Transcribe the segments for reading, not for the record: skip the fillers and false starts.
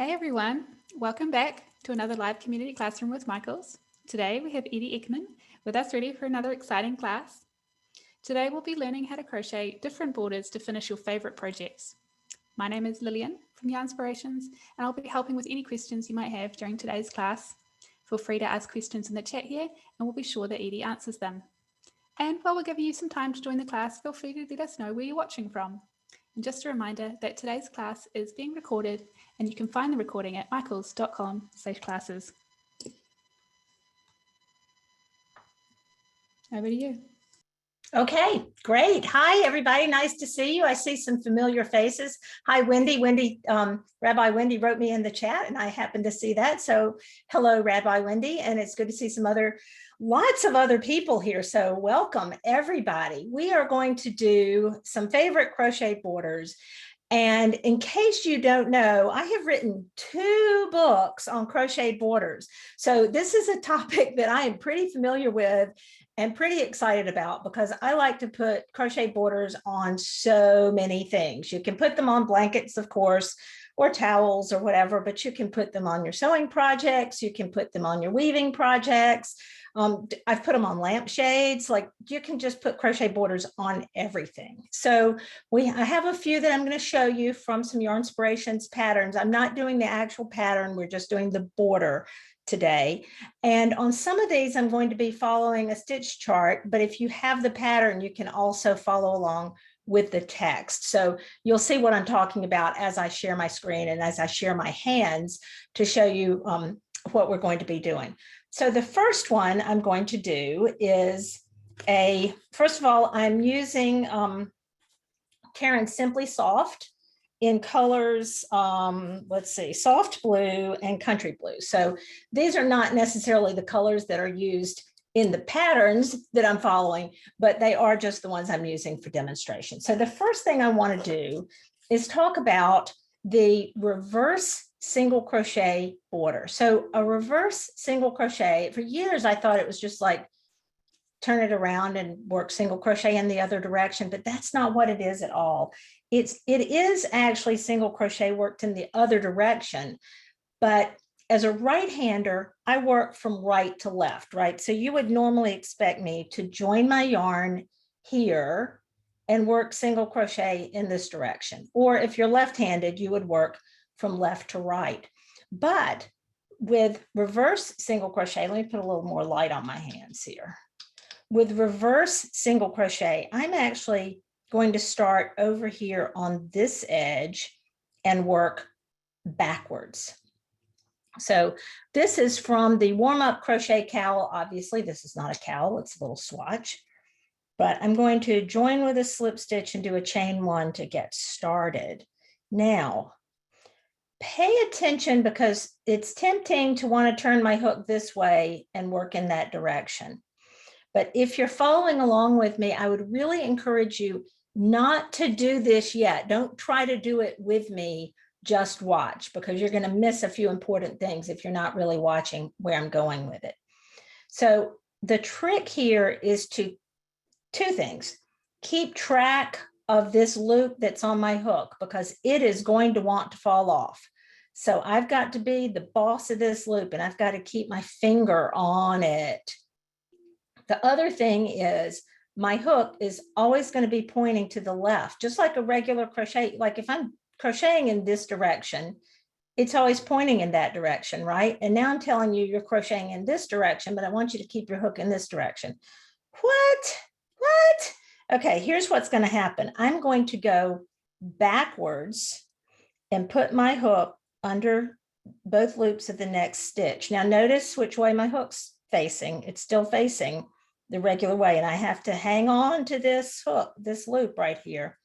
Hey everyone, welcome back to another live community classroom with Michaels. Today we have Edie Ekman with us ready for another exciting class. Today we'll be learning how to crochet different borders to finish your favorite projects. My name is Lillian from Yarnspirations and I'll be helping with any questions you might have during today's class. Feel free to ask questions in the chat here and we'll be sure that Edie answers them. And while we're giving you some time to join the class, feel free to let us know where you're watching from. And just a reminder that today's class is being recorded and you can find the recording at michaels.com/classes. Over to you. Okay, great. Hi, everybody. Nice to see you. I see some familiar faces. Hi, Wendy. Rabbi Wendy wrote me in the chat and I happened to see that. So hello, Rabbi Wendy. And it's good to see lots of other people here. So welcome, everybody. We are going to do some favorite crochet borders. And in case you don't know, I have written 2 books on crochet borders. So this is a topic that I am pretty familiar with and pretty excited about because I like to put crochet borders on so many things. You can put them on blankets, of course, or towels or whatever, but you can put them on your sewing projects. You can put them on your weaving projects. I've put them on lampshades. Like you can just put crochet borders on everything. So I have a few that I'm going to show you from some Yarnspirations patterns. I'm not doing the actual pattern. We're just doing the border today. And on some of these, I'm going to be following a stitch chart, but if you have the pattern, you can also follow along with the text. So you'll see what I'm talking about as I share my screen and as I share my hands to show you what we're going to be doing. So the first one I'm going to do is first of all, I'm using Karen's Simply Soft in colors, let's see, soft blue and country blue. So these are not necessarily the colors that are used in the patterns that I'm following, but they are just the ones I'm using for demonstration. So the first thing I want to do is talk about the reverse single crochet border. So a reverse single crochet, for years I thought it was just like turn it around and work single crochet in the other direction, but that's not what it is at all. It is actually single crochet worked in the other direction, but as a right-hander, I work from right to left, right? So you would normally expect me to join my yarn here and work single crochet in this direction. Or if you're left-handed, you would work from left to right. But with reverse single crochet, let me put a little more light on my hands here. With reverse single crochet, I'm actually going to start over here on this edge and work backwards. So this is from the warm-up crochet cowl. Obviously, this is not a cowl, it's a little swatch. But I'm going to join with a slip stitch and do a chain 1 to get started. Now, pay attention because it's tempting to want to turn my hook this way and work in that direction. But if you're following along with me, I would really encourage you not to do this yet. Don't try to do it with me, just watch, because you're going to miss a few important things if you're not really watching where I'm going with it. So the trick here is to 2 things. Keep track of this loop that's on my hook because it is going to want to fall off. So I've got to be the boss of this loop and I've got to keep my finger on it. The other thing is my hook is always going to be pointing to the left, just like a regular crochet. Like if I'm crocheting in this direction, it's always pointing in that direction, right? And now I'm telling you you're crocheting in this direction, but I want you to keep your hook in this direction. What? Okay, here's what's going to happen. I'm going to go backwards and put my hook under both loops of the next stitch. Now notice which way my hook's facing. It's still facing the regular way, and I have to hang on to this hook, this loop right here,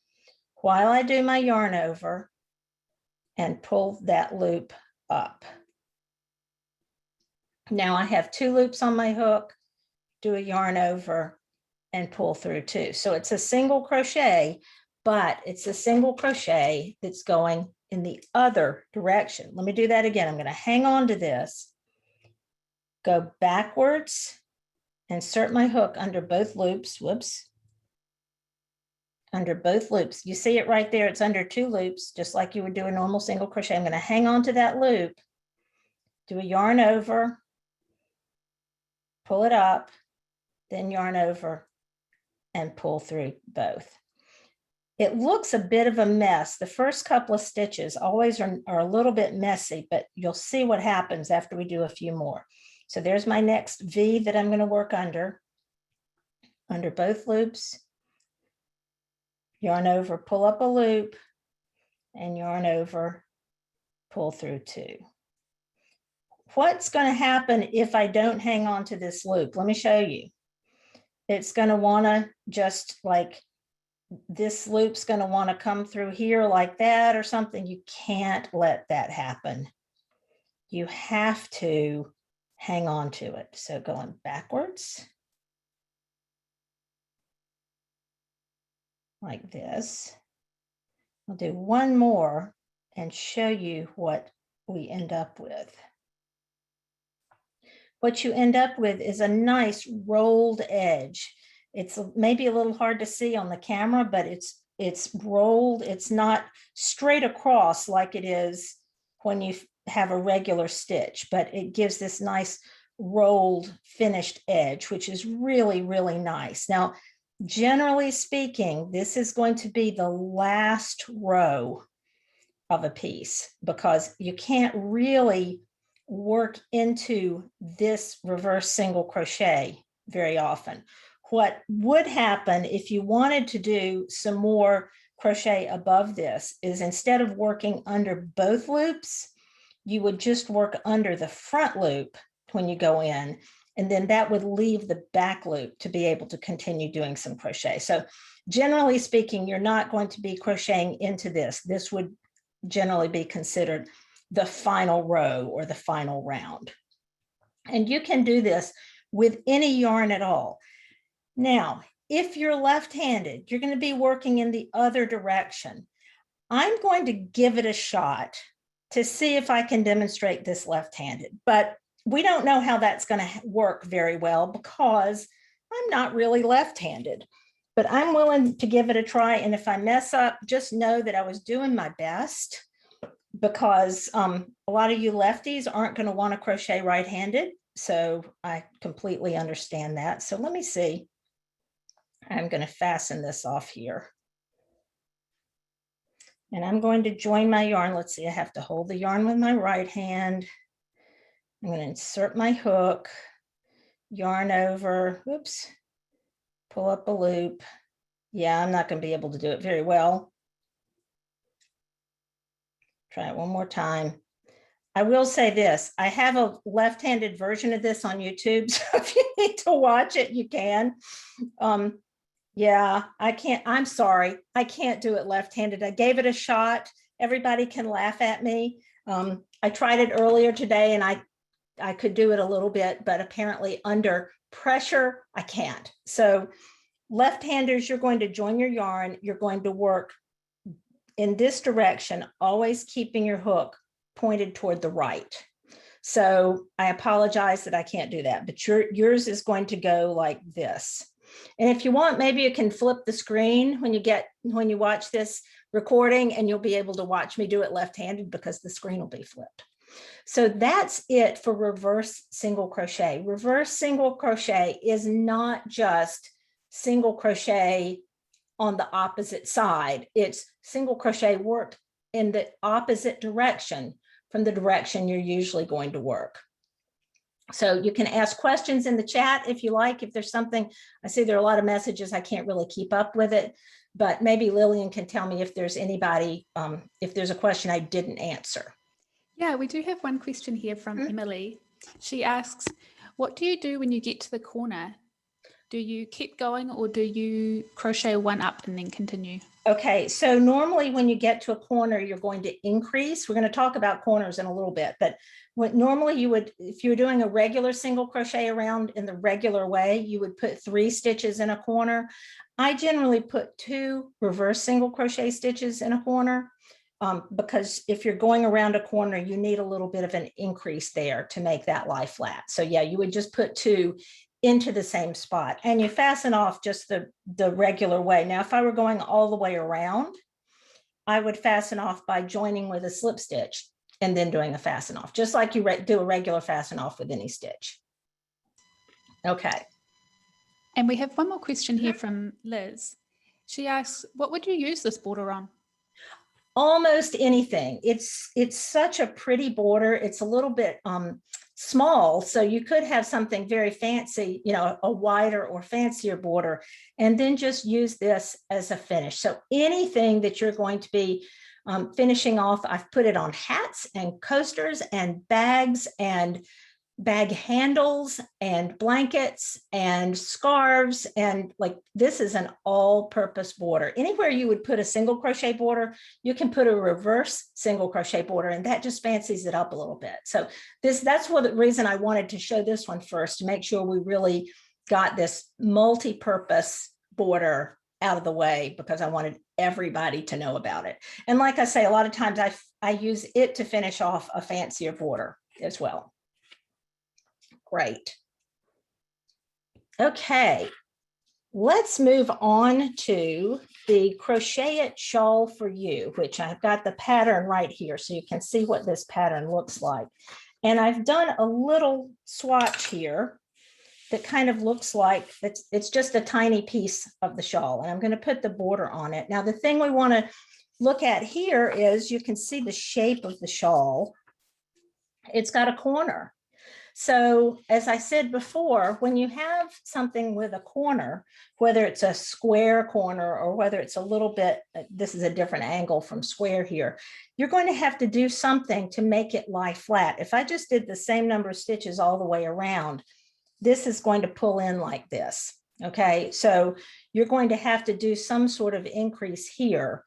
while I do my yarn over and pull that loop up. Now I have 2 loops on my hook, do a yarn over and pull through 2. So it's a single crochet, but it's a single crochet that's going in the other direction. Let me do that again. I'm going to hang on to this, go backwards, insert my hook under both loops, whoops, under both loops. You see it right there. It's under 2 loops, just like you would do a normal single crochet. I'm going to hang on to that loop, do a yarn over, pull it up, then yarn over and pull through both. It looks a bit of a mess. The first couple of stitches always are a little bit messy, but you'll see what happens after we do a few more. So there's my next V that I'm going to work under both loops, yarn over, pull up a loop, and yarn over, pull through 2. What's going to happen if I don't hang on to this loop? Let me show you. It's going to want to just like, this loop's going to want to come through here like that or something. You can't let that happen. You have to hang on to it. So going backwards like this. I'll do one more and show you what we end up with. What you end up with is a nice rolled edge. It's maybe a little hard to see on the camera, but it's rolled. It's not straight across like it is when you have a regular stitch, but it gives this nice rolled finished edge, which is really, really nice. Now, generally speaking, this is going to be the last row of a piece because you can't really work into this reverse single crochet very often. What would happen if you wanted to do some more crochet above this is instead of working under both loops, you would just work under the front loop when you go in, and then that would leave the back loop to be able to continue doing some crochet. So generally speaking, you're not going to be crocheting into this. This would generally be considered the final row or the final round. And you can do this with any yarn at all. Now, if you're left-handed, you're going to be working in the other direction. I'm going to give it a shot to see if I can demonstrate this left-handed, but we don't know how that's going to work very well because I'm not really left-handed, but I'm willing to give it a try. And if I mess up, just know that I was doing my best because a lot of you lefties aren't going to want to crochet right-handed. So I completely understand that. So let me see. I'm going to fasten this off here. And I'm going to join my yarn. Let's see, I have to hold the yarn with my right hand. I'm going to insert my hook, yarn over, whoops, pull up a loop. Yeah, I'm not going to be able to do it very well. Try it one more time. I will say this, I have a left-handed version of this on YouTube, so if you need to watch it, you can. Yeah, I can't, I'm sorry, I can't do it left-handed. I gave it a shot. Everybody can laugh at me. I tried it earlier today and I could do it a little bit, but apparently under pressure, I can't. So left-handers, you're going to join your yarn. You're going to work in this direction, always keeping your hook pointed toward the right. So I apologize that I can't do that, but yours is going to go like this. And if you want, maybe you can flip the screen when you watch this recording, and you'll be able to watch me do it left-handed because the screen will be flipped. So that's it for reverse single crochet. Reverse single crochet is not just single crochet on the opposite side. It's single crochet worked in the opposite direction from the direction you're usually going to work. So you can ask questions in the chat if you like. If there's something, I see there are a lot of messages, I can't really keep up with it, but maybe Lillian can tell me if there's anybody, if there's a question I didn't answer. Yeah, we do have one question here from Emily. She asks, what do you do when you get to the corner? Do you keep going or do you crochet one up and then continue? Okay, so normally when you get to a corner, you're going to increase. We're going to talk about corners in a little bit, but what normally you would, if you're doing a regular single crochet around in the regular way, you would put 3 stitches in a corner. I generally put 2 reverse single crochet stitches in a corner because if you're going around a corner, you need a little bit of an increase there to make that lie flat. So yeah, you would just put 2 into the same spot, and you fasten off just the regular way. Now, if I were going all the way around, I would fasten off by joining with a slip stitch and then doing a fasten off, just like you do a regular fasten off with any stitch. Okay. And we have one more question here from Liz. She asks, what would you use this border on? Almost anything. It's such a pretty border. It's a little bit small, so you could have something very fancy, you know, a wider or fancier border, and then just use this as a finish. So anything that you're going to be finishing off, I've put it on hats and coasters and bags and bag handles and blankets and scarves, and like this is an all-purpose border. Anywhere you would put a single crochet border, you can put a reverse single crochet border, and that just fancies it up a little bit. So that's what the reason I wanted to show this one first, to make sure we really got this multi-purpose border out of the way, because I wanted everybody to know about it. And like I say, a lot of times I use it to finish off a fancier border as well. Great. Okay, let's move on to the Crochet It Shawl for You, which I've got the pattern right here, so you can see what this pattern looks like. And I've done a little swatch here that kind of looks like it's just a tiny piece of the shawl, and I'm going to put the border on it. Now, the thing we want to look at here is you can see the shape of the shawl. It's got a corner. So as I said before, when you have something with a corner, whether it's a square corner or whether it's a little bit, this is a different angle from square here, you're going to have to do something to make it lie flat. If I just did the same number of stitches all the way around, this is going to pull in like this. Okay, so you're going to have to do some sort of increase here.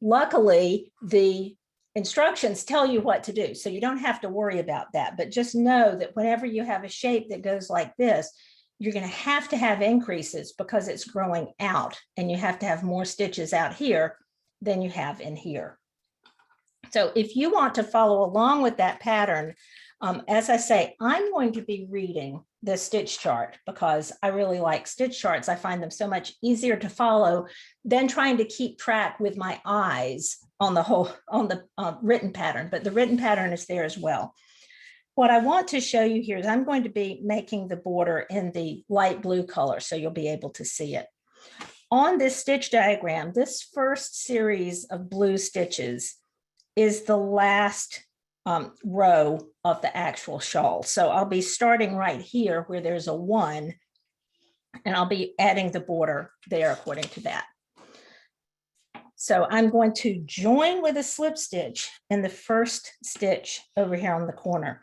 Luckily, the instructions tell you what to do, so you don't have to worry about that. But just know that whenever you have a shape that goes like this, you're going to have increases because it's growing out, and you have to have more stitches out here than you have in here. So if you want to follow along with that pattern, as I say, I'm going to be reading the stitch chart because I really like stitch charts. I find them so much easier to follow than trying to keep track with my eyes on the written pattern, but the written pattern is there as well. What I want to show you here is I'm going to be making the border in the light blue color, so you'll be able to see it. On this stitch diagram, this first series of blue stitches is the last row of the actual shawl. So I'll be starting right here where there's a 1, and I'll be adding the border there according to that. So I'm going to join with a slip stitch in the first stitch over here on the corner.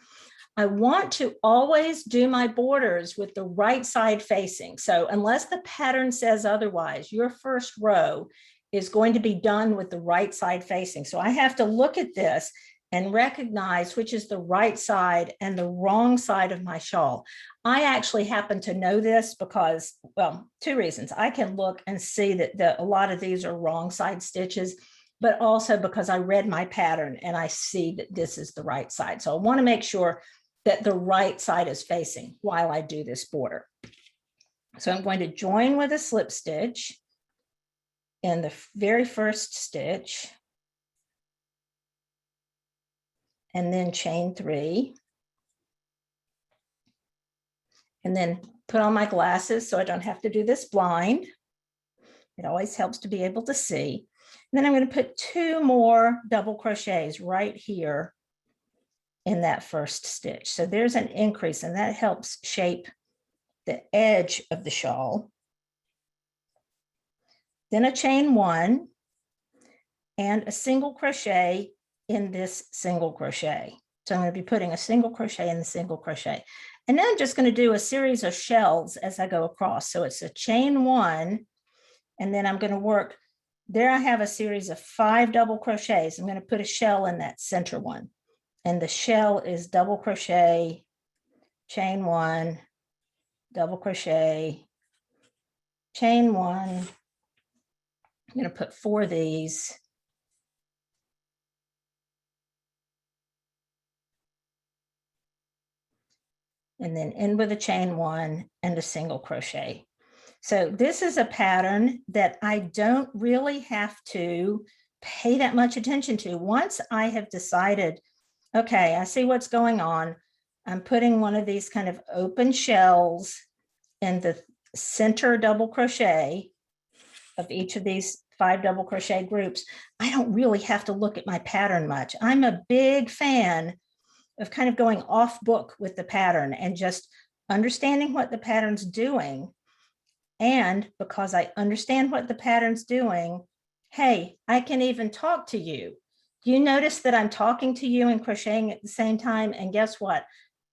I want to always do my borders with the right side facing. So unless the pattern says otherwise, your first row is going to be done with the right side facing. So I have to look at this and recognize which is the right side and the wrong side of my shawl. I actually happen to know this because, well, 2 reasons. I can look and see that a lot of these are wrong side stitches, but also because I read my pattern and I see that this is the right side. So I want to make sure that the right side is facing while I do this border. So I'm going to join with a slip stitch in the very first stitch, and then chain 3, and then put on my glasses so I don't have to do this blind. It always helps to be able to see. And then I'm going to put 2 more double crochets right here in that first stitch. So there's an increase, and that helps shape the edge of the shawl. Then a chain 1 and a single crochet in this single crochet. So I'm going to be putting a single crochet in the single crochet. And then I'm just going to do a series of shells as I go across. So it's a chain 1, and then I'm going to work. There I have a series of 5 double crochets. I'm going to put a shell in that center one. And the shell is double crochet, chain 1, double crochet, chain 1. I'm going to put 4 of these. and then in with a chain 1 and a single crochet. So this is a pattern that I don't really have to pay that much attention to. Once I have decided, okay, I see what's going on, I'm putting one of these kind of open shells in the center double crochet of each of these 5 double crochet groups. I don't really have to look at my pattern much. I'm a big fan of kind of going off book with the pattern and just understanding what the pattern's doing. And because I understand what the pattern's doing, hey, I can even talk to you. You notice that I'm talking to you and crocheting at the same time. And guess what?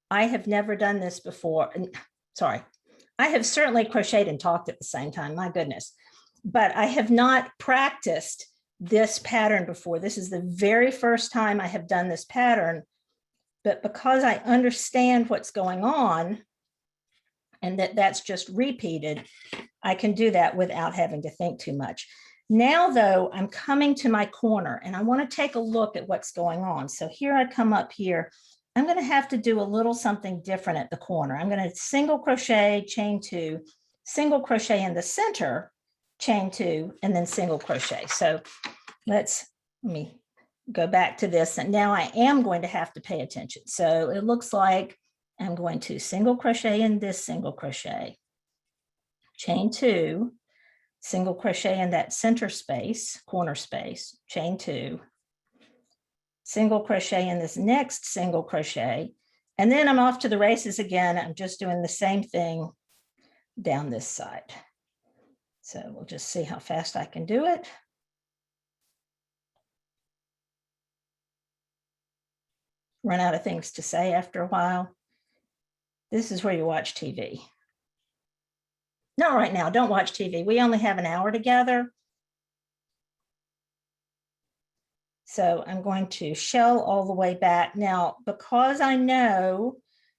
I have never done this before. Sorry, I have certainly crocheted and talked at the same time, my goodness. But I have not practiced this pattern before. This is the very first time I have done this pattern. But because I understand what's going on and that's just repeated, I can do that without having to think too much. Now, though, I'm coming to my corner and I want to take a look at what's going on. So here I come up here. I'm going to have to do a little something different at the corner. I'm going to single crochet, chain 2, single crochet in the center, chain 2, and then single crochet. So let me go back to this. And now I am going to have to pay attention. So it looks like I'm going to single crochet in this single crochet, chain 2, single crochet in that center space, corner space, chain 2, single crochet in this next single crochet, and then I'm off to the races again. I'm just doing the same thing down this side. So we'll just see how fast I can do it. Run out of things to say after a while. This is where you watch TV. Not right now, don't watch TV. We only have an hour together. So I'm going to shell all the way back. Now, because I know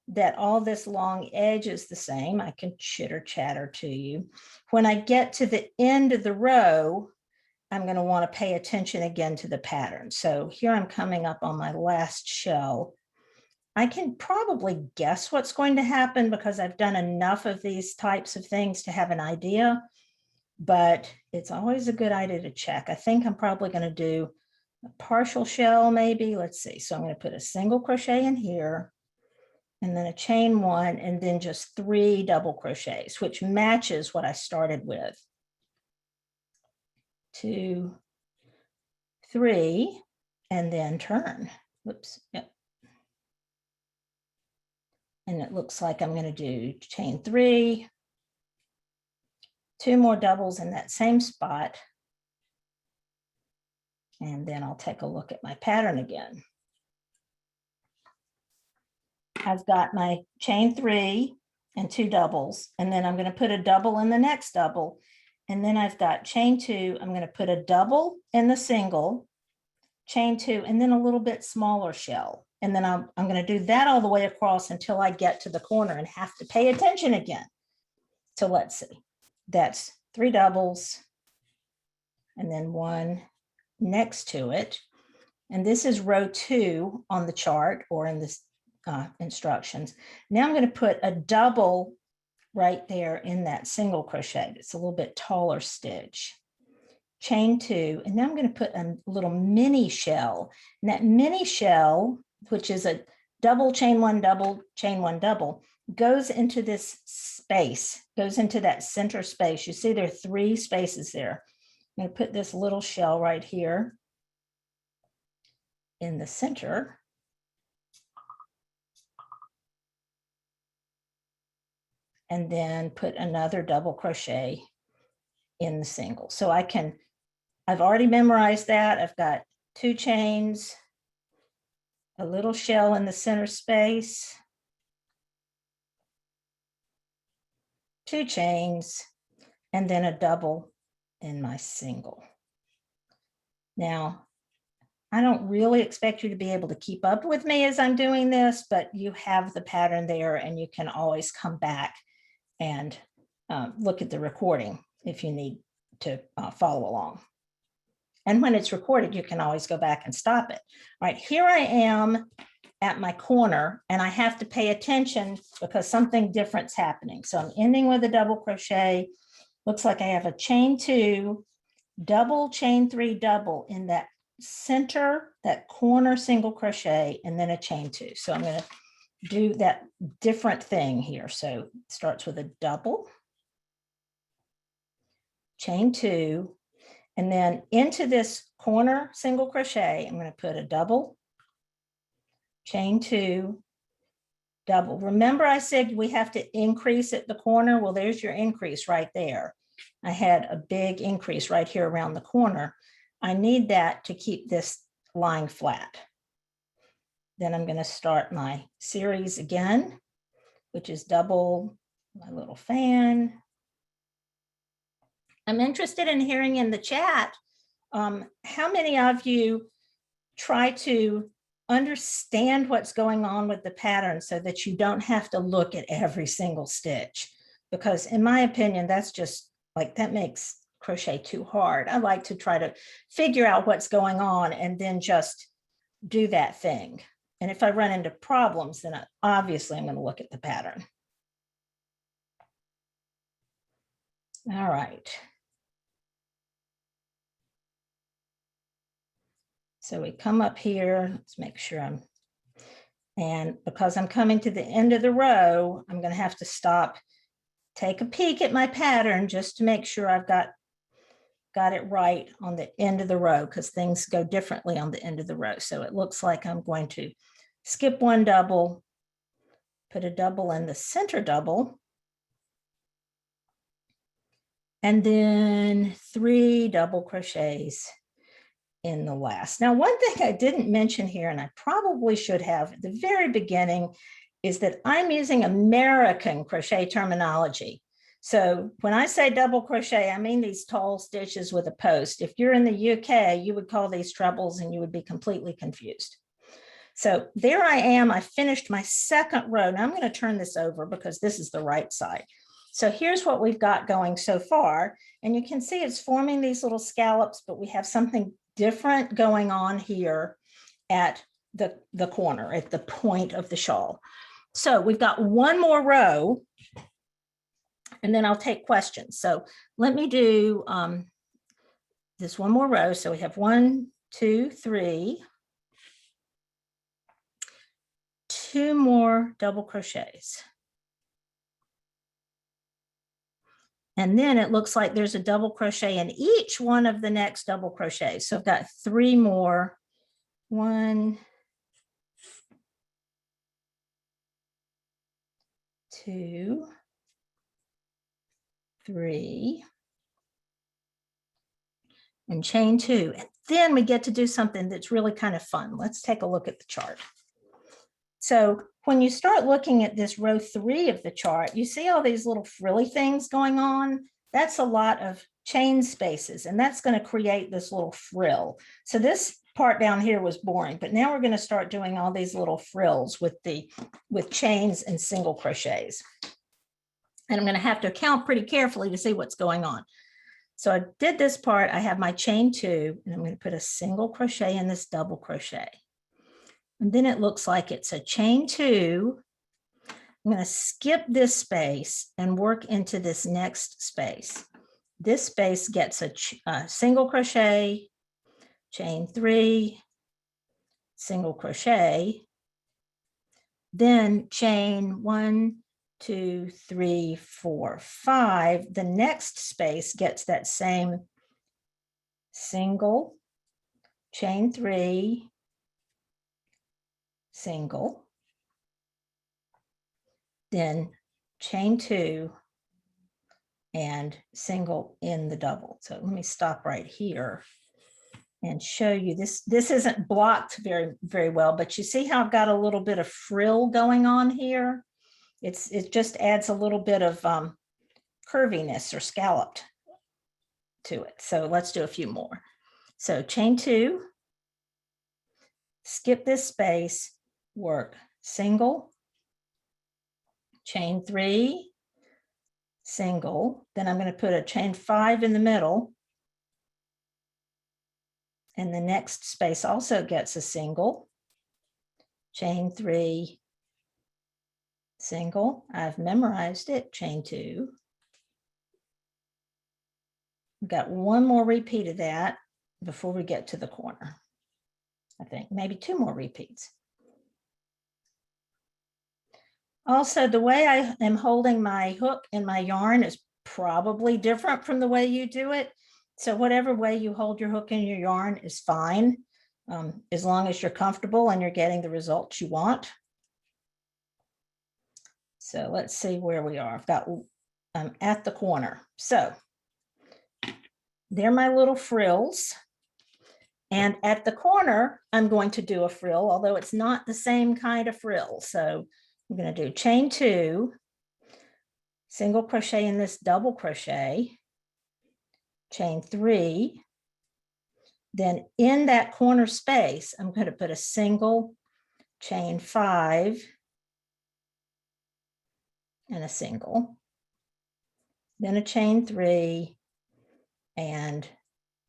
that all this long edge is the same, I can chitter chatter to you. When I get to the end of the row, I'm going to want to pay attention again to the pattern. So here I'm coming up on my last shell. I can probably guess what's going to happen because I've done enough of these types of things to have an idea, but it's always a good idea to check. I think I'm probably going to do a partial shell maybe. Let's see. So I'm going to put a single crochet in here and then a chain 1 and then just 3 double crochets, which matches what I started with. 2, 3, and then turn. Whoops. Yep. And it looks like I'm going to do chain 3, 2 more doubles in that same spot. And then I'll take a look at my pattern again. I've got my chain 3 and 2 doubles, and then I'm going to put a double in the next double. And then I've got chain 2, I'm going to put a double in the single, chain 2, and then a little bit smaller shell. And then I'm going to do that all the way across until I get to the corner and have to pay attention again. So let's see. That's 3 doubles and then 1 next to it. And this is row 2 on the chart or in the instructions. Now I'm going to put a double right there in that single crochet. It's a little bit taller stitch. Chain 2, and now I'm going to put a little mini shell. And that mini shell, which is a double, chain 1, double, chain 1, double, goes into this space, goes into that center space. You see there are 3 spaces there. I'm going to put this little shell right here in the center. And then put another double crochet in the single. So I've already memorized that. I've got 2 chains, a little shell in the center space, 2 chains, and then a double in my single. Now, I don't really expect you to be able to keep up with me as I'm doing this, but you have the pattern there and you can always come back and look at the recording if you need to follow along. And when it's recorded, you can always go back and stop it. All right, here I am at my corner, and I have to pay attention because something different's happening. So I'm ending with a double crochet. Looks like I have a chain 2, double, chain 3, double in that center, that corner single crochet, and then a chain 2. So I'm going to do that different thing here. So it starts with a double, chain 2, and then into this corner single crochet, I'm going to put a double, chain 2, double. Remember I said we have to increase at the corner? Well, there's your increase right there. I had a big increase right here around the corner. I need that to keep this lying flat. Then I'm going to start my series again, which is double my little fan. I'm interested in hearing in the chat, how many of you try to understand what's going on with the pattern so that you don't have to look at every single stitch? Because in my opinion, that's just like, that makes crochet too hard. I like to try to figure out what's going on and then just do that thing. And if I run into problems, then obviously I'm going to look at the pattern. All right. So we come up here, let's make sure and because I'm coming to the end of the row, I'm going to have to stop, take a peek at my pattern just to make sure I've got it right on the end of the row, because things go differently on the end of the row. So it looks like I'm going to skip one double, put a double in the center double, and then 3 double crochets in the last. Now, one thing I didn't mention here, and I probably should have at the very beginning, is that I'm using American crochet terminology. So when I say double crochet, I mean these tall stitches with a post. If you're in the UK, you would call these trebles and you would be completely confused. So there I am. I finished my second row. Now I'm going to turn this over because this is the right side. So here's what we've got going so far. And you can see it's forming these little scallops, but we have something different going on here at the corner, at the point of the shawl. So we've got one more row, and then I'll take questions. So let me do this one more row. So we have 1, 2, 3, 2 more double crochets. And then it looks like there's a double crochet in each one of the next double crochets. So I've got 3 more. 1, 2, 3, and chain 2. And then we get to do something that's really kind of fun. Let's take a look at the chart. So when you start looking at this row 3 of the chart, you see all these little frilly things going on. That's a lot of chain spaces, and that's going to create this little frill. So this part down here was boring, but now we're going to start doing all these little frills with chains and single crochets. And I'm going to have to count pretty carefully to see what's going on. So I did this part. I have my chain 2, and I'm going to put a single crochet in this double crochet. And then it looks like it's a chain 2. I'm going to skip this space and work into this next space. This space gets a single crochet, chain 3, single crochet, then chain 1, 2, 3, 4, 5. The next space gets that same single, chain 3, single, then chain 2, and single in the double. So let me stop right here and show you this. This isn't blocked very well, but you see how I've got a little bit of frill going on here? It just adds a little bit of curviness or scalloped to it. So let's do a few more. So chain 2, skip this space, work single, chain 3, single. Then I'm going to put a chain 5 in the middle. And the next space also gets a single, chain 3, single. I've memorized it, chain 2. We've got one more repeat of that before we get to the corner. I think maybe 2 more repeats. Also, the way I am holding my hook and my yarn is probably different from the way you do it. So whatever way you hold your hook and your yarn is fine, as long as you're comfortable and you're getting the results you want. So let's see where we are. I've got at the corner. So they're my little frills. And at the corner, I'm going to do a frill, although it's not the same kind of frill. So I'm going to do chain 2, single crochet in this double crochet, chain 3. Then in that corner space, I'm going to put a single, chain 5, and a single, then a chain 3, and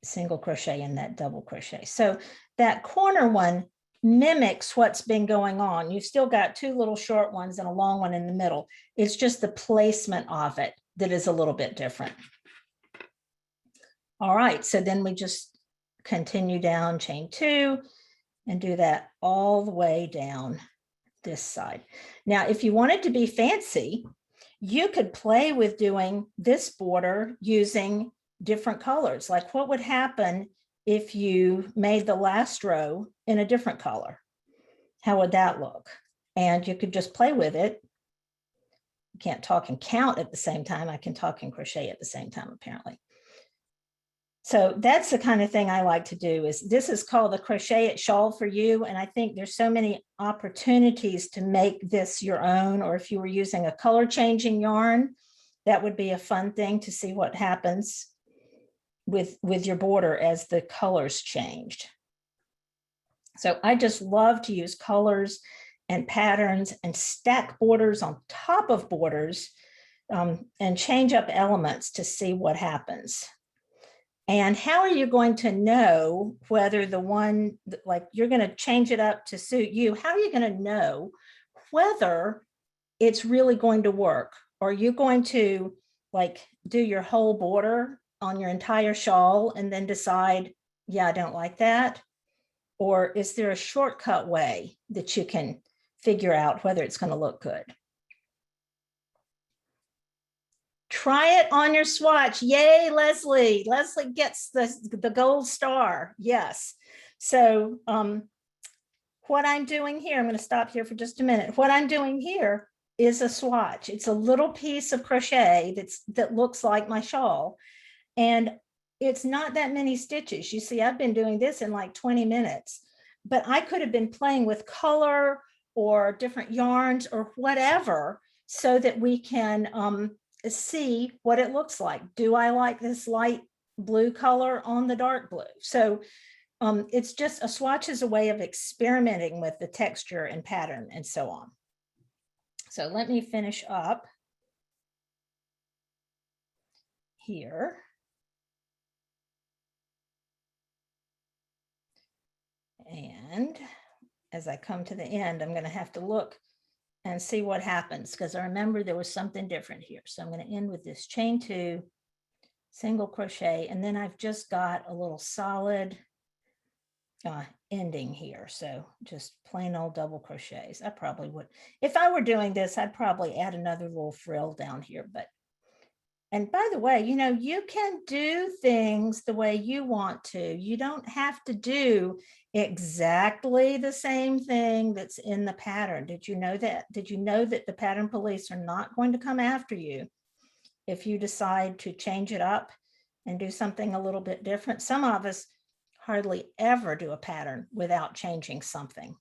single crochet in that double crochet. So that corner one mimics what's been going on. You've still got 2 little short ones and a long one in the middle. It's just the placement of it that is a little bit different. All right, so then we just continue down chain 2 and do that all the way down this side. Now, if you wanted to be fancy, you could play with doing this border using different colors. Like what would happen if you made the last row in a different color? How would that look? And you could just play with it. You can't talk and count at the same time. I can talk and crochet at the same time, apparently. So that's the kind of thing I like to do. Is this is called the Crochet It Shawl for You. And I think there's so many opportunities to make this your own, or if you were using a color changing yarn, that would be a fun thing to see what happens with your border as the colors changed. So I just love to use colors and patterns and stack borders on top of borders and change up elements to see what happens. And how are you going to know whether the one, like you're going to change it up to suit you? How are you going to know whether it's really going to work? Or are you going to like do your whole border on your entire shawl and then decide, yeah, I don't like that? Or is there a shortcut way that you can figure out whether it's going to look good? Try it on your swatch. Yay, Leslie. Leslie gets the gold star. Yes. So what I'm doing here, I'm going to stop here for just a minute. What I'm doing here is a swatch. It's a little piece of crochet that looks like my shawl. And it's not that many stitches. You see, I've been doing this in like 20 minutes, but I could have been playing with color or different yarns or whatever so that we can see what it looks like. Do I like this light blue color on the dark blue? So it's just a swatch is a way of experimenting with the texture and pattern and so on. So let me finish up here. And as I come to the end, I'm going to have to look and see what happens, because I remember there was something different here. So I'm going to end with this chain 2, single crochet, and then I've just got a little solid ending here. So just plain old double crochets. I probably would, if I were doing this, I'd probably add another little frill down here. But, and by the way, you know, you can do things the way you want to. You don't have to do exactly the same thing that's in the pattern. Did you know that? Did you know that the pattern police are not going to come after you if you decide to change it up and do something a little bit different? Some of us hardly ever do a pattern without changing something.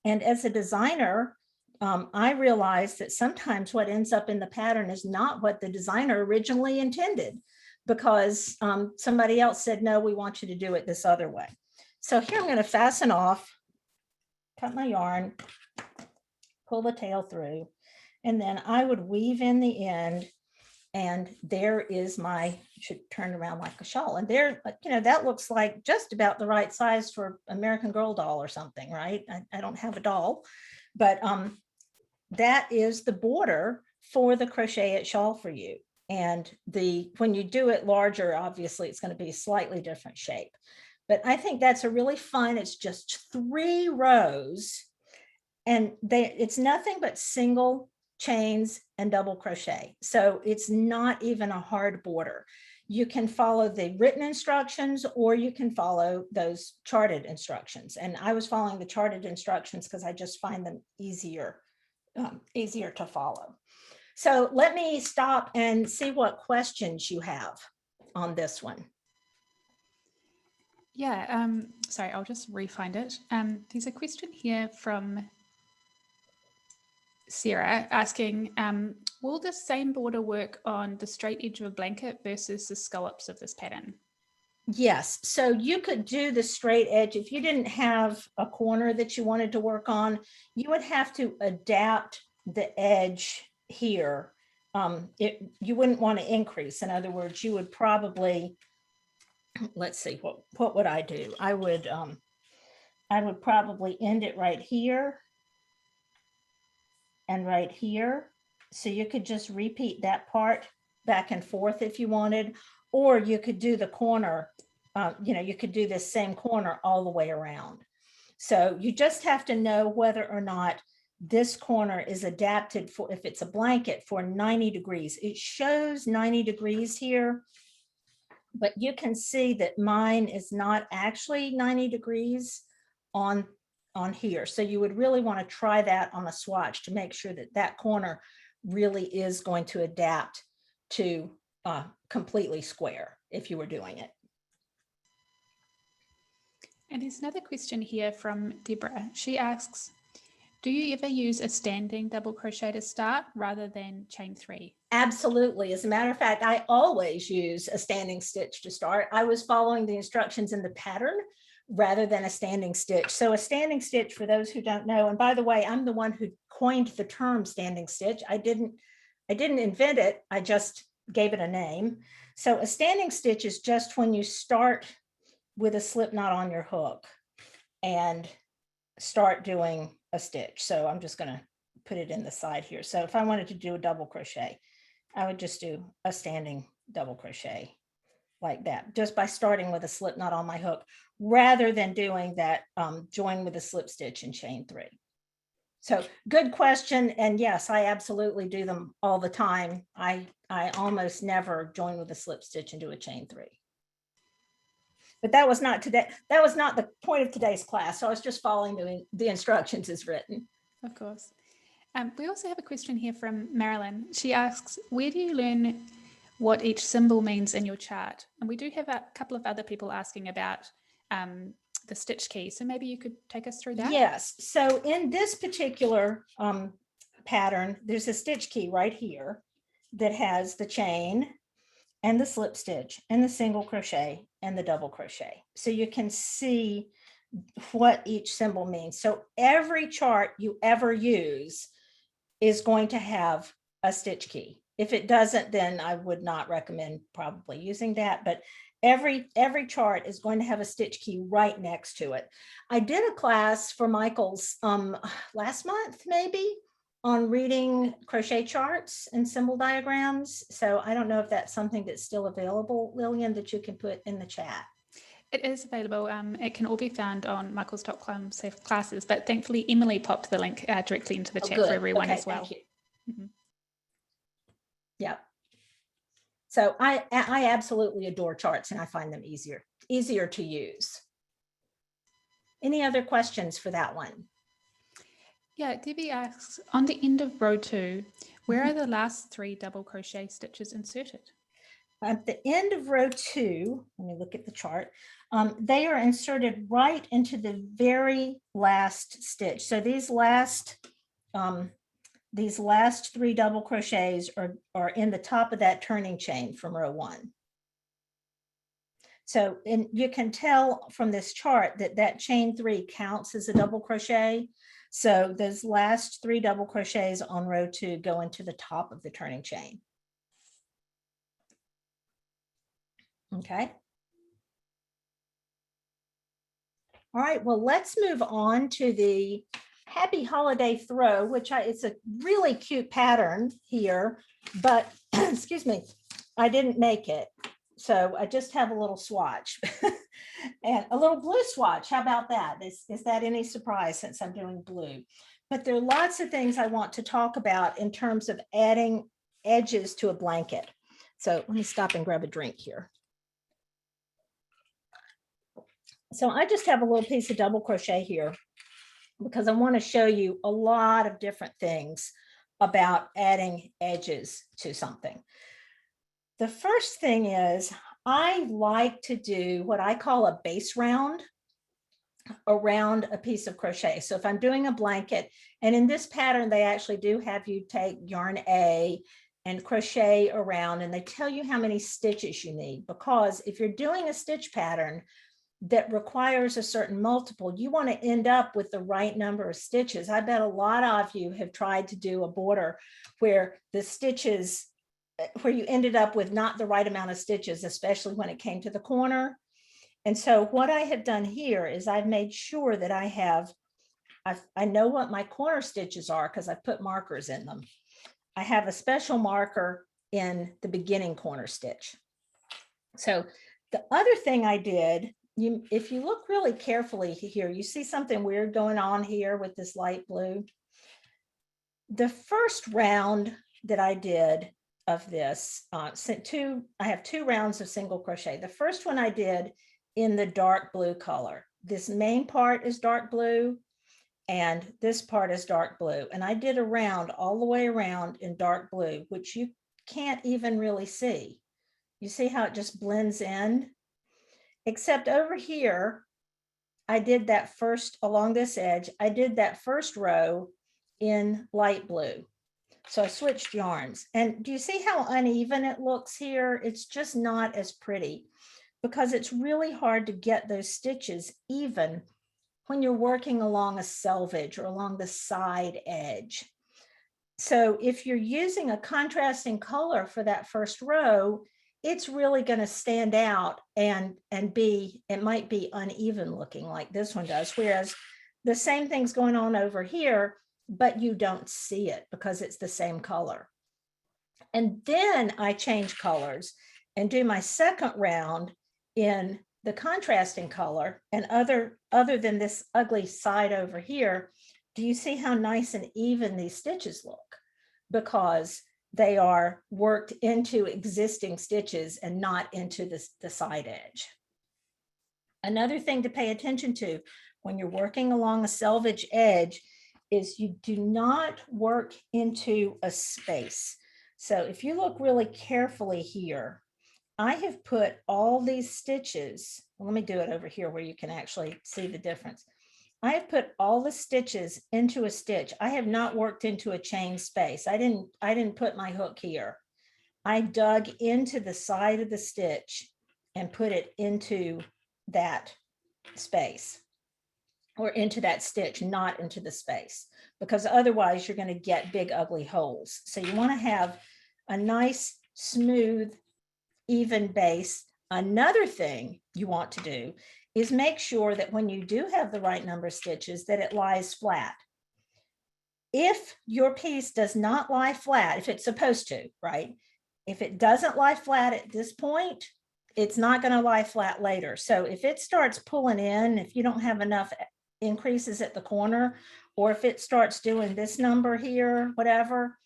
And as a designer, I realized that sometimes what ends up in the pattern is not what the designer originally intended, because somebody else said, no, we want you to do it this other way. So here I'm going to fasten off, cut my yarn, pull the tail through, and then I would weave in the end And there is my, should turn around like a shawl. And there, that looks like just about the right size for American Girl doll or something, right? I don't have a doll, but that is the border for the Crochet It shawl for you. And when you do it larger, obviously it's going to be a slightly different shape. But I think that's a really fun, it's just 3 rows, and it's nothing but single chains and double crochet. So it's not even a hard border. You can follow the written instructions or you can follow those charted instructions. And I was following the charted instructions because I just find them easier to follow. So let me stop and see what questions you have on this one. Yeah, sorry, I'll just re-find it. There's a question here from Sarah asking, will the same border work on the straight edge of a blanket versus the scallops of this pattern? Yes, so you could do the straight edge. If you didn't have a corner that you wanted to work on, you would have to adapt the edge here. You wouldn't want to increase. In other words, you would probably, let's see, what would I do? I would probably end it right here and right here. So you could just repeat that part back and forth if you wanted, or you could do the corner, you could do this same corner all the way around. So you just have to know whether or not this corner is adapted for, if it's a blanket, for 90 degrees. It shows 90 degrees here, but you can see that mine is not actually 90 degrees on here. So you would really want to try that on a swatch to make sure that that corner really is going to adapt to completely square if you were doing it. And there's another question here from Deborah. She asks, do you ever use a standing double crochet to start rather than chain 3? Absolutely. As a matter of fact, I always use a standing stitch to start. I was following the instructions in the pattern rather than a standing stitch. So a standing stitch, for those who don't know, and by the way, I'm the one who coined the term standing stitch. I didn't invent it. I just gave it a name. So a standing stitch is just when you start with a slip knot on your hook and start doing a stitch. So I'm just going to put it in the side here. So if I wanted to do a double crochet, I would just do a standing double crochet like that, just by starting with a slip knot on my hook, rather than doing that join with a slip stitch and chain 3. So good question. And yes, I absolutely do them all the time. I almost never join with a slip stitch and do a chain 3. But that was not today. That was not the point of today's class. So I was just following the instructions as written. Of course. We also have a question here from Marilyn. She asks, where do you learn what each symbol means in your chart? And we do have a couple of other people asking about the stitch key. So maybe you could take us through that. Yes. So in this particular pattern, there's a stitch key right here that has the chain and the slip stitch and the single crochet and the double crochet. So you can see what each symbol means. So every chart you ever use is going to have a stitch key. If it doesn't, then I would not recommend probably using that, but every chart is going to have a stitch key right next to it. I did a class for Michael's last month, maybe, on reading crochet charts and symbol diagrams. So I don't know if that's something that's still available, Lillian, that you can put in the chat. It is available. It can all be found on michaels.com safe classes, but thankfully Emily popped the link directly into the chat for everyone as well. Mm-hmm. Yeah. So I absolutely adore charts and I find them easier to use. Any other questions for that one? Yeah, Debbie asks, on the end of row 2, where are the last 3 double crochet stitches inserted? At the end of row 2, let me look at the chart, they are inserted right into the very last stitch. So these last 3 double crochets are in the top of that turning chain from row 1. So, and you can tell from this chart that chain 3 counts as a double crochet. So those last 3 double crochets on row 2 go into the top of the turning chain. Okay. All right, well, let's move on to the Happy Holiday Throw, which it's a really cute pattern here, but excuse me, I didn't make it. So I just have a little swatch and a little blue swatch. How about that? Is that any surprise since I'm doing blue? But there are lots of things I want to talk about in terms of adding edges to a blanket. So let me stop and grab a drink here. So I just have a little piece of double crochet here because I want to show you a lot of different things about adding edges to something. The first thing is I like to do what I call a base round around a piece of crochet. So if I'm doing a blanket, and in this pattern, they actually do have you take yarn A and crochet around, and they tell you how many stitches you need, because if you're doing a stitch pattern that requires a certain multiple, you want to end up with the right number of stitches. I bet a lot of you have tried to do a border where the stitches, where you ended up with not the right amount of stitches, especially when it came to the corner. And so what I have done here is I've made sure that I know what my corner stitches are because I've put markers in them. I have a special marker in the beginning corner stitch. So the other thing I did, if you look really carefully here, you see something weird going on here with this light blue. The first round that I did of this, I have 2 rounds of single crochet. The first one I did in the dark blue color. This main part is dark blue and this part is dark blue. And I did a round all the way around in dark blue, which you can't even really see. You see how it just blends in? Except over here, I did that first, along this edge, I did that first row in light blue. So I switched yarns. And do you see how uneven it looks here? It's just not as pretty because it's really hard to get those stitches even when you're working along a selvage or along the side edge. So if you're using a contrasting color for that first row, it's really going to stand out and it might be uneven looking like this one does, whereas the same thing's going on over here, but you don't see it because it's the same color. And then I change colors and do my second round in the contrasting color. And other than this ugly side over here, do you see how nice and even these stitches look? Because they are worked into existing stitches and not into the side edge. Another thing to pay attention to when you're working along a selvage edge is you do not work into a space. So if you look really carefully here, I have put all these stitches, well, let me do it over here where you can actually see the difference. I have put all the stitches into a stitch. I have not worked into a chain space. I didn't put my hook here. I dug into the side of the stitch and put it into that space or into that stitch, not into the space, because otherwise you're going to get big, ugly holes. So you want to have a nice, smooth, even base. Another thing you want to do is make sure that when you do have the right number of stitches, that it lies flat. If your piece does not lie flat, if it's supposed to, right? If it doesn't lie flat at this point, it's not going to lie flat later. So if it starts pulling in, if you don't have enough increases at the corner, or if it starts doing this number here, whatever,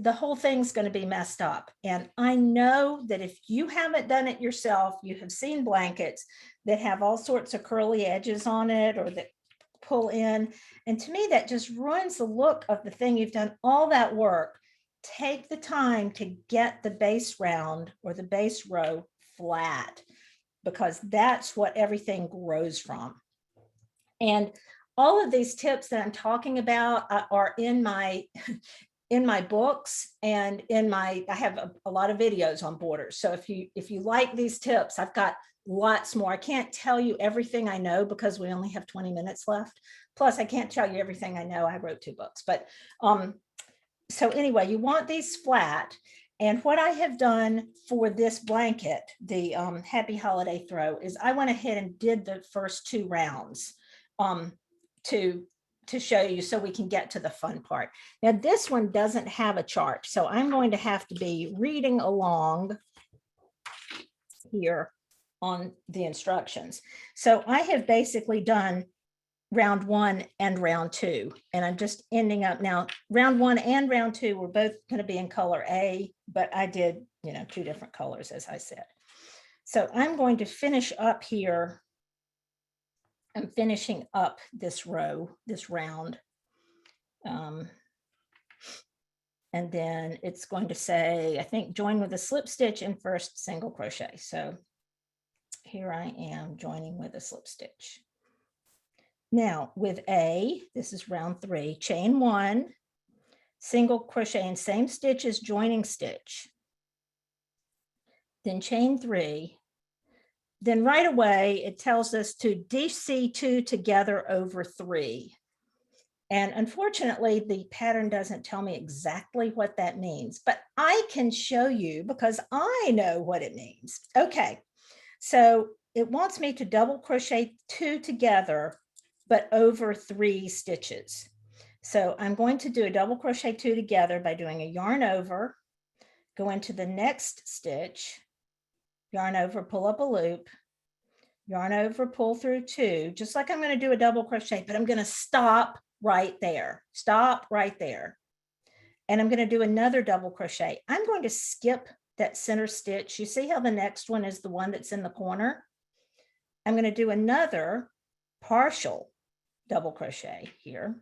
the whole thing's going to be messed up. And I know that if you haven't done it yourself, you have seen blankets that have all sorts of curly edges on it or that pull in. And to me, that just ruins the look of the thing. You've done all that work. Take the time to get the base round or the base row flat, because that's what everything grows from. And all of these tips that I'm talking about are in my books and I have a lot of videos on borders. So if you like these tips, I've got lots more. I can't tell you everything I know because we only have 20 minutes left. Plus I can't tell you everything I know. I wrote 2 books, but so anyway, you want these flat. And what I have done for this blanket, the Happy Holiday Throw, is I went ahead and did the first 2 rounds to show you so we can get to the fun part. Now this one doesn't have a chart, so I'm going to have to be reading along here on the instructions. So I have basically done round 1 and round 2, and I'm just ending up now. Round 1 and round 2 were both going to be in color A, but I did, 2 different colors, as I said. So I'm going to finish up here. I'm finishing up this row, this round. And then it's going to say, I think, join with a slip stitch in first single crochet. So here I am joining with a slip stitch. Now with A, this is round 3, chain 1, single crochet in same stitch as joining stitch, then chain 3. Then right away, it tells us to DC 2 together over 3. And unfortunately, the pattern doesn't tell me exactly what that means, but I can show you because I know what it means. Okay, so it wants me to double crochet 2 together, but over 3 stitches. So I'm going to do a double crochet 2 together by doing a yarn over, go into the next stitch, yarn over, pull up a loop, yarn over, pull through 2, just like I'm going to do a double crochet, but I'm going to stop right there. Stop right there. And I'm going to do another double crochet. I'm going to skip that center stitch. You see how the next one is the one that's in the corner? I'm going to do another partial double crochet here.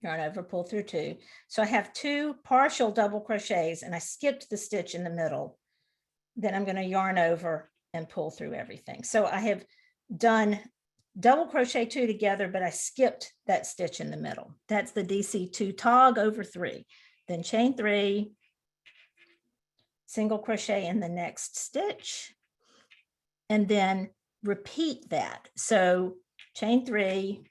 Yarn over, pull through 2. So I have 2 partial double crochets and I skipped the stitch in the middle. Then I'm going to yarn over and pull through everything. So I have done double crochet 2 together, but I skipped that stitch in the middle. That's the DC 2 tog over 3. Then chain 3, single crochet in the next stitch, and then repeat that. So chain 3,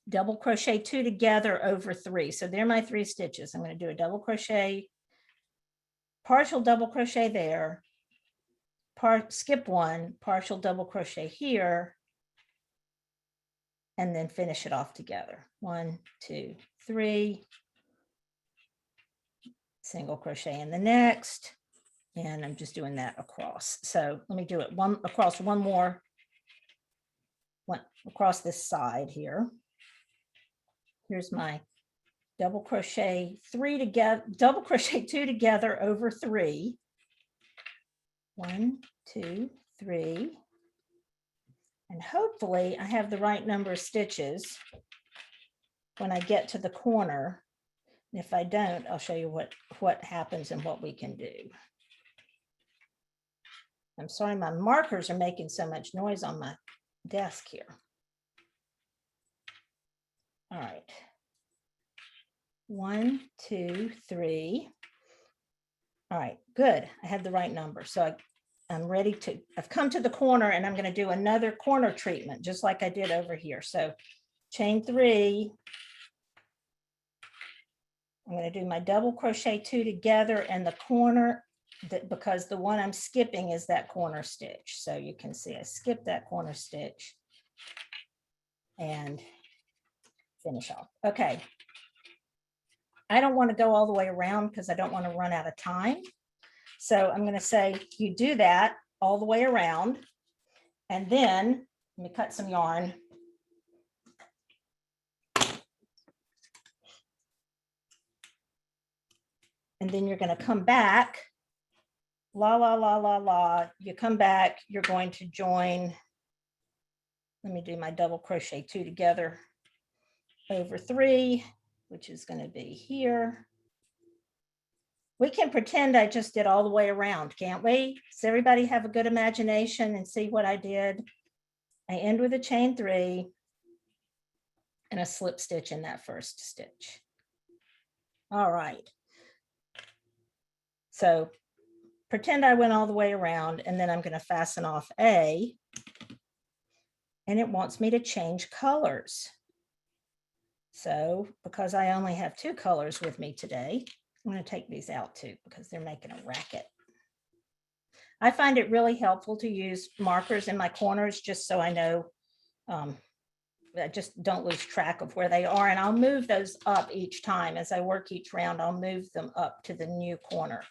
double crochet 2 together over 3. So there are my 3 stitches. I'm going to do a double crochet, partial double crochet there, skip 1, partial double crochet here, and then finish it off together. 1, 2, 3, single crochet in the next, and I'm just doing that across. So let me do it across one more, across this side here. Here's my double crochet 3 together, double crochet 2 together over 3. 1, 2, 3. And hopefully I have the right number of stitches when I get to the corner. And if I don't, I'll show you what happens and what we can do. I'm sorry, my markers are making so much noise on my desk here. All right. 1, 2, 3. All right, good. I had the right number. So I'm ready to, I've come to the corner and I'm going to do another corner treatment, just like I did over here. So chain 3, I'm going to do my double crochet 2 together in the corner, because the one I'm skipping is that corner stitch. So you can see I skipped that corner stitch and finish off. Okay. I don't want to go all the way around because I don't want to run out of time. So I'm going to say you do that all the way around, and then let me cut some yarn. And then you're going to come back, la, la, la, la, la. You come back, you're going to join. Let me do my double crochet 2 together over 3, which is going to be here. We can pretend I just did all the way around, can't we? Does everybody have a good imagination and see what I did? I end with a chain 3 and a slip stitch in that first stitch. All right. So pretend I went all the way around, and then I'm going to fasten off A, and it wants me to change colors. So because I only have 2 colors with me today, I'm going to take these out too because they're making a racket. I find it really helpful to use markers in my corners just so I know, I just don't lose track of where they are. And I'll move those up each time. As I work each round, I'll move them up to the new corner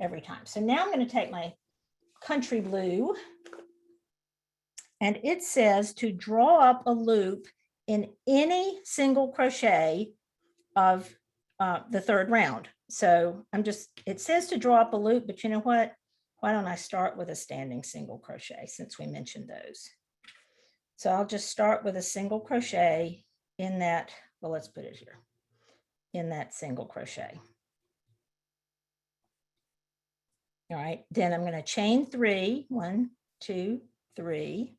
every time. So now I'm going to take my country blue, and it says to draw up a loop in any single crochet of the 3rd round. So it says to draw up a loop, but you know what? Why don't I start with a standing single crochet since we mentioned those? So I'll just start with a single crochet in that, well, let's put it here, in that single crochet. All right, then I'm going to chain 3, 1, 2, 3,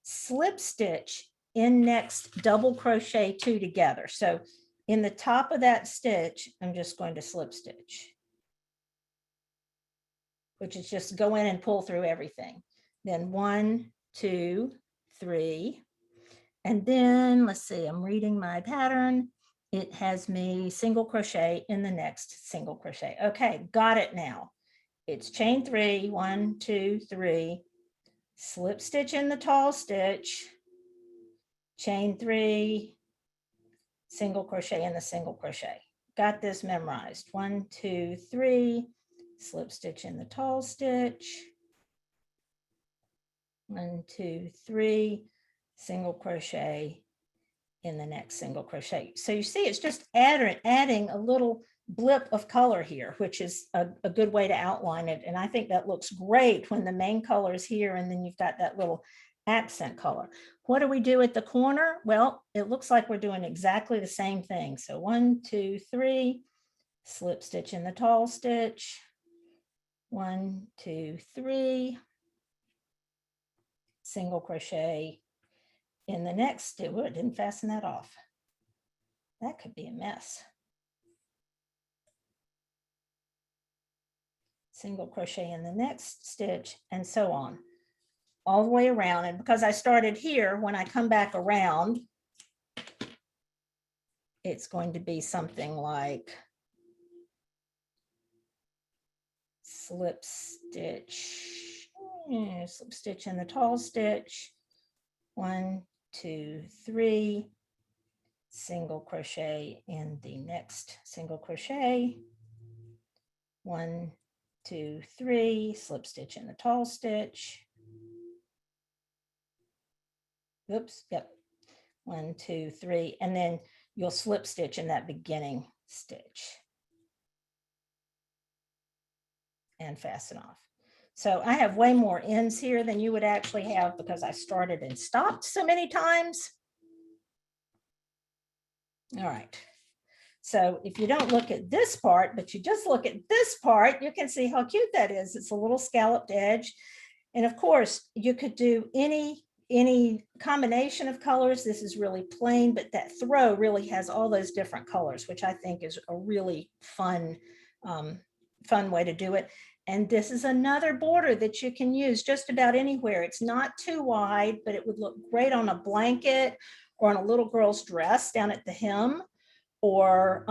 slip stitch in next double crochet 2 together. So in the top of that stitch, I'm just going to slip stitch, which is just go in and pull through everything. Then 1, 2, 3. And then let's see, I'm reading my pattern. It has me single crochet in the next single crochet. Okay, got it now. It's chain 3, 1, 2, 3, slip stitch in the tall stitch, chain 3, single crochet in the single crochet. Got this memorized. 1, 2, 3, slip stitch in the tall stitch, 1, 2, 3, single crochet in the next single crochet. So you see, it's just adding a little blip of color here, which is a good way to outline it. And I think that looks great when the main color is here and then you've got that little accent color. What do we do at the corner? Well, it looks like we're doing exactly the same thing. So 1, 2, 3, slip stitch in the tall stitch, 1, 2, 3, single crochet in the next. It didn't fasten that off. That could be a mess. Single crochet in the next stitch, and so on, all the way around. And because I started here, when I come back around, it's going to be something like slip stitch in the tall stitch, 1, 2, 3, single crochet in the next single crochet, 1, 2, 3, slip stitch in the tall stitch. Oops, yep. 1, 2, 3, and then you'll slip stitch in that beginning stitch and fasten off. So I have way more ends here than you would actually have because I started and stopped so many times. All right. So if you don't look at this part, but you just look at this part, you can see how cute that is. It's a little scalloped edge. And of course, you could do any combination of colors. This is really plain, but that throw really has all those different colors, which I think is a really fun way to do it. And this is another border that you can use just about anywhere. It's not too wide, but it would look great on a blanket or on a little girl's dress down at the hem, or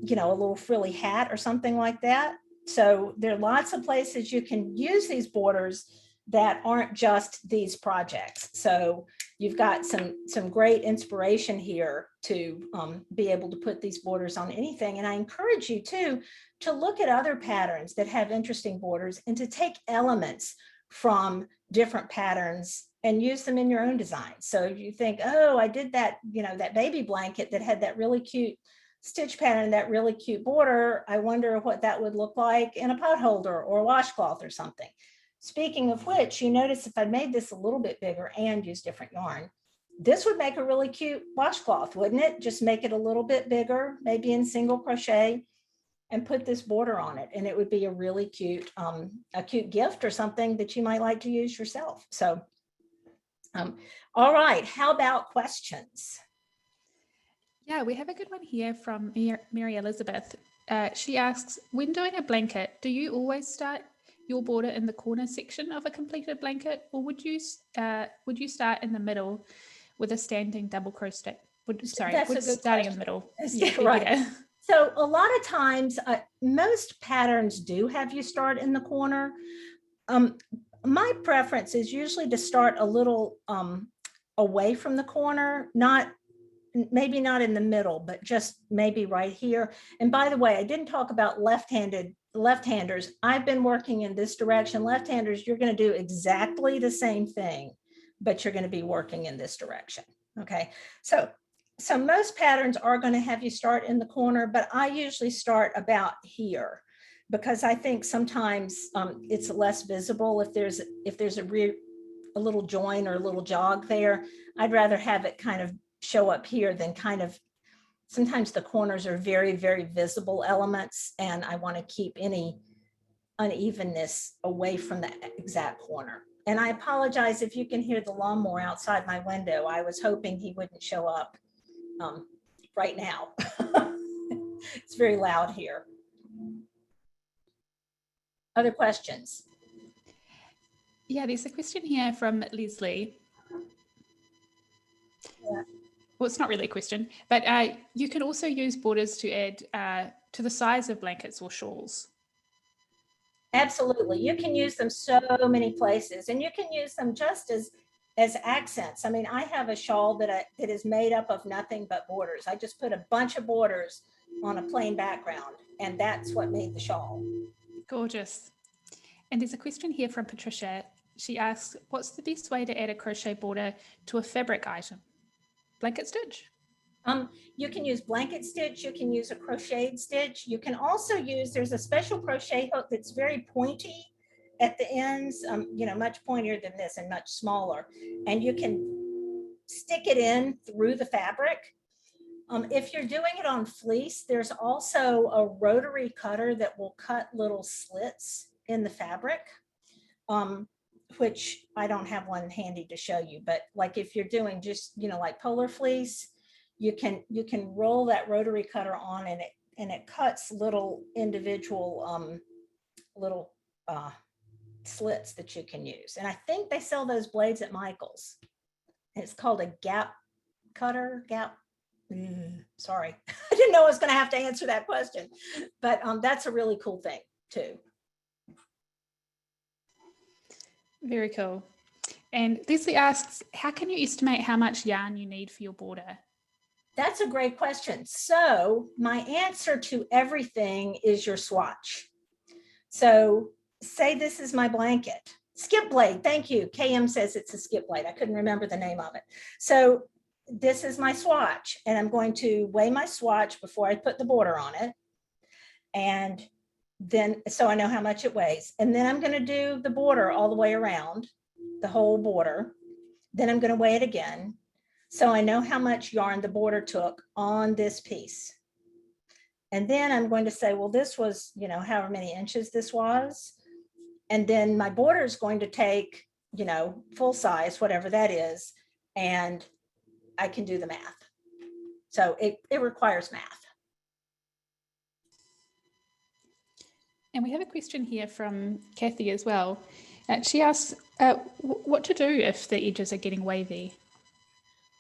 you know, a little frilly hat or something like that. So there are lots of places you can use these borders that aren't just these projects. So you've got some great inspiration here to be able to put these borders on anything. And I encourage you too to look at other patterns that have interesting borders and to take elements from different patterns and use them in your own design. So you think, oh, I did that, you know, that baby blanket that had that really cute stitch pattern, that really cute border. I wonder what that would look like in a pot holder or a washcloth or something. Speaking of which, you notice if I made this a little bit bigger and use different yarn, this would make a really cute washcloth, wouldn't it? Just make it a little bit bigger, maybe in single crochet, and put this border on it. And it would be a really cute, a cute gift or something that you might like to use yourself. So, all right, how about questions? Yeah, we have a good one here from Mary Elizabeth. She asks, when doing a blanket, do you always start your border in the corner section of a completed blanket, or would you start in the middle with a standing double crochet? Sorry, That's a wood good starting in question. the middle. Yeah, right. So a lot of times, most patterns do have you start in the corner. My preference is usually to start a little away from the corner, maybe not in the middle, but just maybe right here. And by the way, I didn't talk about left-handers. I've been working in this direction. Left-handers, you're going to do exactly the same thing, but you're going to be working in this direction. Okay, so most patterns are going to have you start in the corner, but I usually start about here because I think sometimes it's less visible if there's a little join or a little jog there. I'd rather have it kind of show up here than kind of, sometimes the corners are very, very visible elements, and I want to keep any unevenness away from the exact corner. And I apologize if you can hear the lawnmower outside my window. I was hoping he wouldn't show up right now. It's very loud here. Other questions? Yeah, there's a question here from Leslie. Yeah. Well, it's not really a question, but you can also use borders to add to the size of blankets or shawls. Absolutely. You can use them so many places, and you can use them just as accents. I mean, I have a shawl that is made up of nothing but borders. I just put a bunch of borders on a plain background, and that's what made the shawl. Gorgeous. And there's a question here from Patricia. She asks, what's the best way to add a crochet border to a fabric item? Blanket stitch? You can use blanket stitch. You can use a crocheted stitch. You can also use, there's a special crochet hook that's very pointy at the ends, much pointier than this and much smaller. And you can stick it in through the fabric. If you're doing it on fleece, there's also a rotary cutter that will cut little slits in the fabric, which I don't have one handy to show you, but like if you're doing just, like polar fleece, you can roll that rotary cutter on, and it cuts little individual little slits that you can use. And I think they sell those blades at Michael's. It's called a gap cutter. Sorry, I didn't know I was going to have to answer that question, but that's a really cool thing too. Very cool. And Leslie asks, how can you estimate how much yarn you need for your border? That's a great question. So my answer to everything is your swatch. So say this is my blanket. Skip blade, thank you. KM says it's a skip blade. I couldn't remember the name of it. So this is my swatch, and I'm going to weigh my swatch before I put the border on it. And then, so I know how much it weighs. And then I'm going to do the border all the way around, the whole border. Then I'm going to weigh it again. So I know how much yarn the border took on this piece. And then I'm going to say, well, this was, however many inches this was. And then my border is going to take, full size, whatever that is. And I can do the math. So it requires math. And we have a question here from Kathy as well. She asks, what to do if the edges are getting wavy?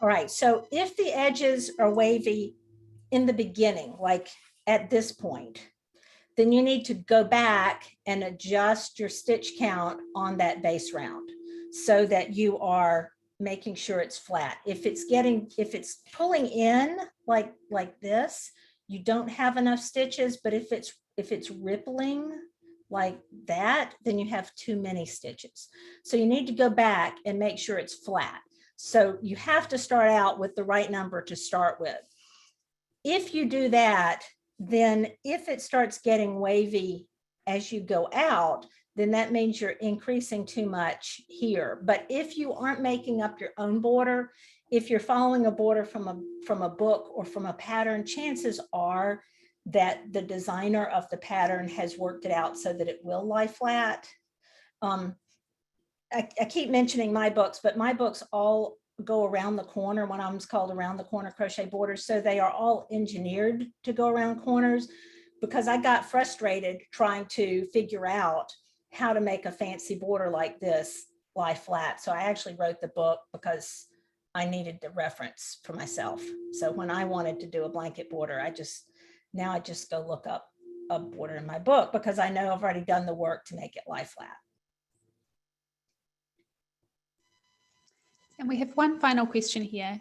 All right, so if the edges are wavy in the beginning, like at this point, then you need to go back and adjust your stitch count on that base round so that you are making sure it's flat. If it's pulling in like this, you don't have enough stitches, but if it's rippling like that, then you have too many stitches. So you need to go back and make sure it's flat. So you have to start out with the right number to start with. If you do that, then if it starts getting wavy as you go out, then that means you're increasing too much here. But if you aren't making up your own border, if you're following a border from a book or from a pattern, chances are that the designer of the pattern has worked it out so that it will lie flat. I keep mentioning my books, but my books all go around the corner. One of them's called Around the Corner Crochet Borders. So they are all engineered to go around corners, because I got frustrated trying to figure out how to make a fancy border like this lie flat. So I actually wrote the book because I needed the reference for myself. So when I wanted to do a blanket border, now I just go look up a border in my book because I know I've already done the work to make it lie flat. And we have one final question here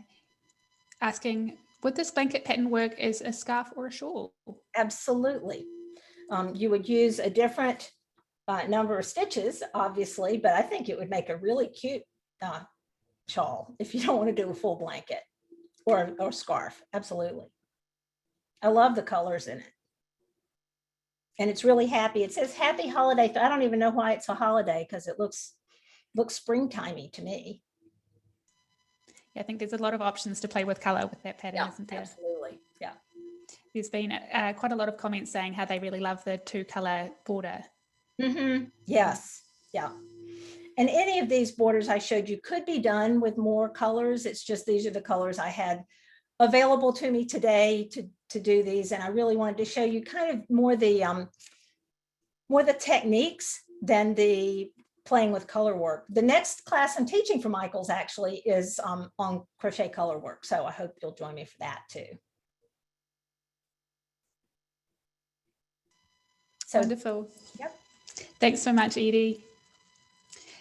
asking, would this blanket pattern work as a scarf or a shawl? Absolutely. You would use a different number of stitches, obviously, but I think it would make a really cute shawl if you don't want to do a full blanket or scarf. Absolutely. I love the colors in it. And it's really happy. It says happy holiday. I don't even know why it's a holiday because it looks springtimey to me. Yeah, I think there's a lot of options to play with color with that pattern, Yeah, isn't there? absolutely. Yeah. There's been quite a lot of comments saying how they really love the 2-color border. Yes. Yeah. And any of these borders I showed you could be done with more colors. It's just these are the colors I had available to me today to do these. And I really wanted to show you kind of more the techniques than the playing with color work. The next class I'm teaching for Michael's actually is on crochet color work. So I hope you'll join me for that too. So, wonderful. Yep. Thanks so much, Edie.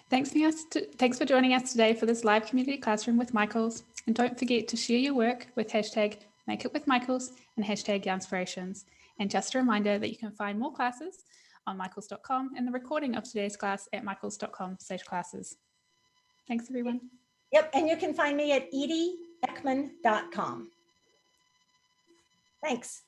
Thanks for joining us today for this live community classroom with Michaels. And don't forget to share your work with hashtag #MakeItWithMichaels and hashtag Yarnspirations. And just a reminder that you can find more classes on michaels.com and the recording of today's class at michaels.com/classes. Thanks, everyone. Yep. And you can find me at edieekman.com. Thanks.